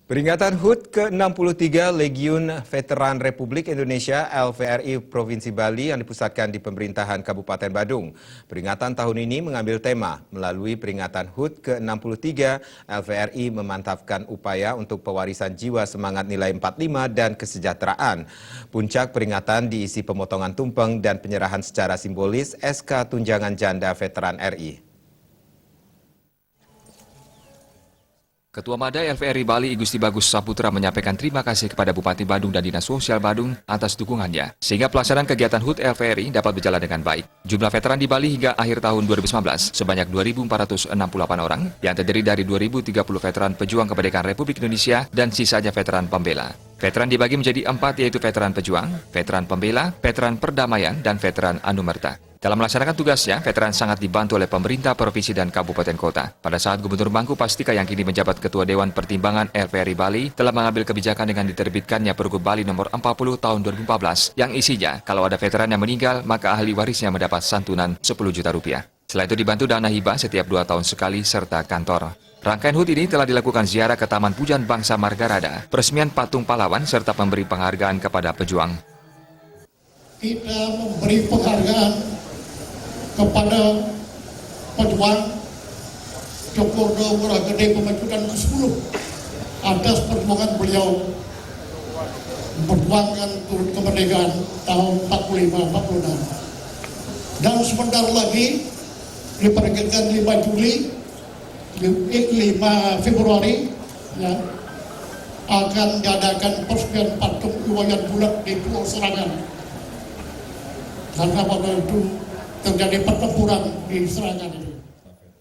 Peringatan HUT ke-63 Legiun Veteran Republik Indonesia LVRI Provinsi Bali yang dipusatkan di pemerintahan Kabupaten Badung. Peringatan tahun ini mengambil tema, melalui peringatan HUT ke-63, LVRI memantapkan upaya untuk pewarisan jiwa semangat nilai 45 dan kesejahteraan. Puncak peringatan diisi pemotongan tumpeng dan penyerahan secara simbolis SK Tunjangan Janda Veteran RI. Ketua Mada LVRI Bali Igusti Bagus Saputra menyampaikan terima kasih kepada Bupati Badung dan Dinas Sosial Badung atas dukungannya, sehingga pelaksanaan kegiatan HUT LVRI dapat berjalan dengan baik. Jumlah veteran di Bali hingga akhir tahun 2019 sebanyak 2.468 orang, yang terdiri dari 2.030 veteran pejuang kemerdekaan Republik Indonesia dan sisanya veteran pembela. Veteran dibagi menjadi 4, yaitu veteran pejuang, veteran pembela, veteran perdamaian, dan veteran anumerta. Dalam melaksanakan tugasnya, veteran sangat dibantu oleh pemerintah provinsi dan kabupaten kota. Pada saat Gubernur Mangku Pastika yang kini menjabat Ketua Dewan Pertimbangan LVRI Bali telah mengambil kebijakan dengan diterbitkannya Pergub Bali nomor 40 tahun 2014 yang isinya kalau ada veteran yang meninggal maka ahli warisnya mendapat santunan 10 juta rupiah. Selain itu dibantu dana hibah setiap 2 tahun sekali serta kantor. Rangkaian HUT ini telah dilakukan ziarah ke Taman Pujan Bangsa Margarada, peresmian patung pahlawan serta memberi penghargaan kepada pejuang. Kita memberi penghargaan kepada pejuang Cokordo Ngurah Gede Pemajukan ke-10 atas perjuangan beliau memperjuangkan turun kemerdekaan tahun 45-46. Dan sebentar lagi diperkirakan 5 Februari ya, akan diadakan peresmian patung Iwayan Bulat di Pulau Serangan. Karena pada itu terjadi pertempuran di Serangan itu.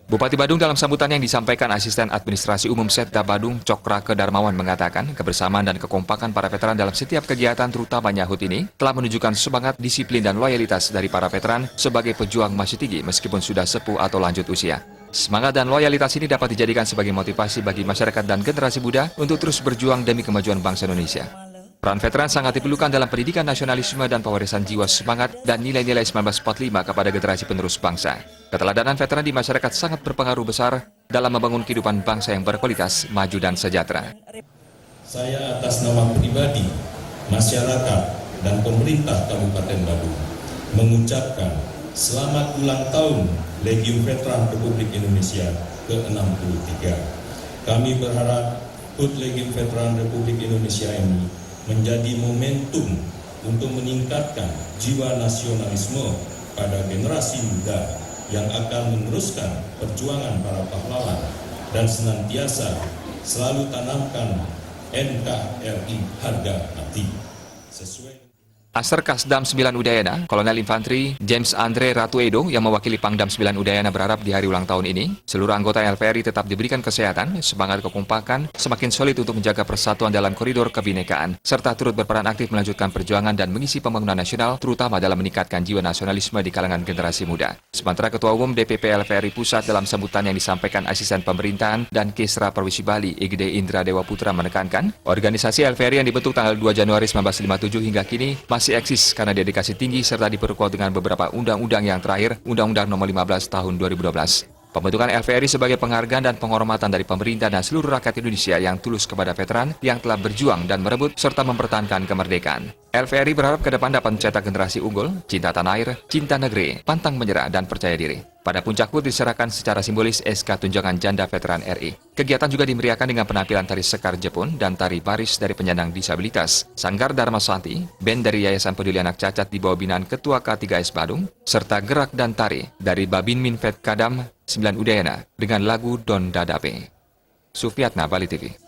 Bupati Badung dalam sambutan yang disampaikan Asisten Administrasi Umum Setda Badung Cokrake Darmawan mengatakan kebersamaan dan kekompakan para veteran dalam setiap kegiatan terutamanya HUT ini telah menunjukkan semangat, disiplin, dan loyalitas dari para veteran sebagai pejuang masih tinggi meskipun sudah sepuh atau lanjut usia. Semangat dan loyalitas ini dapat dijadikan sebagai motivasi bagi masyarakat dan generasi muda untuk terus berjuang demi kemajuan bangsa Indonesia. Peran veteran sangat diperlukan dalam pendidikan nasionalisme dan pewarisan jiwa semangat dan nilai-nilai 1945 kepada generasi penerus bangsa. Keteladanan veteran di masyarakat sangat berpengaruh besar dalam membangun kehidupan bangsa yang berkualitas, maju, dan sejahtera. Saya atas nama pribadi, masyarakat, dan pemerintah Kabupaten Badung mengucapkan selamat ulang tahun Legiun Veteran Republik Indonesia ke-63. Kami berharap HUT Legiun Veteran Republik Indonesia ini menjadi momentum untuk meningkatkan jiwa nasionalisme pada generasi muda yang akan meneruskan perjuangan para pahlawan dan senantiasa selalu tanamkan NKRI harga mati sesuai. Aser Kasdam 9 Udayana, Kolonel Infantri James Andre Ratuedo yang mewakili Pangdam 9 Udayana berharap di hari ulang tahun ini, seluruh anggota LVRI tetap diberikan kesehatan, semangat kekompakan, semakin solid untuk menjaga persatuan dalam koridor kebinekaan, serta turut berperan aktif melanjutkan perjuangan dan mengisi pembangunan nasional, terutama dalam meningkatkan jiwa nasionalisme di kalangan generasi muda. Sementara Ketua Umum DPP LVRI Pusat dalam sambutan yang disampaikan Asisten Pemerintahan dan Kesra Perwisi Bali, Igede Indra Dewa Putra menekankan, organisasi LVRI yang dibentuk tanggal 2 Januari 1957 hingga kini masih eksis karena dedikasi tinggi serta diperkuat dengan beberapa undang-undang yang terakhir, Undang-Undang Nomor 15 Tahun 2012. Pembentukan LVRI sebagai penghargaan dan penghormatan dari pemerintah dan seluruh rakyat Indonesia yang tulus kepada veteran yang telah berjuang dan merebut serta mempertahankan kemerdekaan. LVRI berharap ke depan dapat mencetak generasi unggul, cinta tanah air, cinta negeri, pantang menyerah, dan percaya diri. Pada puncak HUT diserahkan secara simbolis SK Tunjangan Janda Veteran RI. Kegiatan juga dimeriahkan dengan penampilan tari Sekar Jepun dan tari baris dari penyandang disabilitas, Sanggar Dharma Santi, band dari Yayasan Peduli Anak Cacat di bawah binaan Ketua K3S Badung, serta gerak dan tari dari Babin Minfet Kadam 9 Udayana dengan lagu Don Dadape. Sufiatna, Bali TV.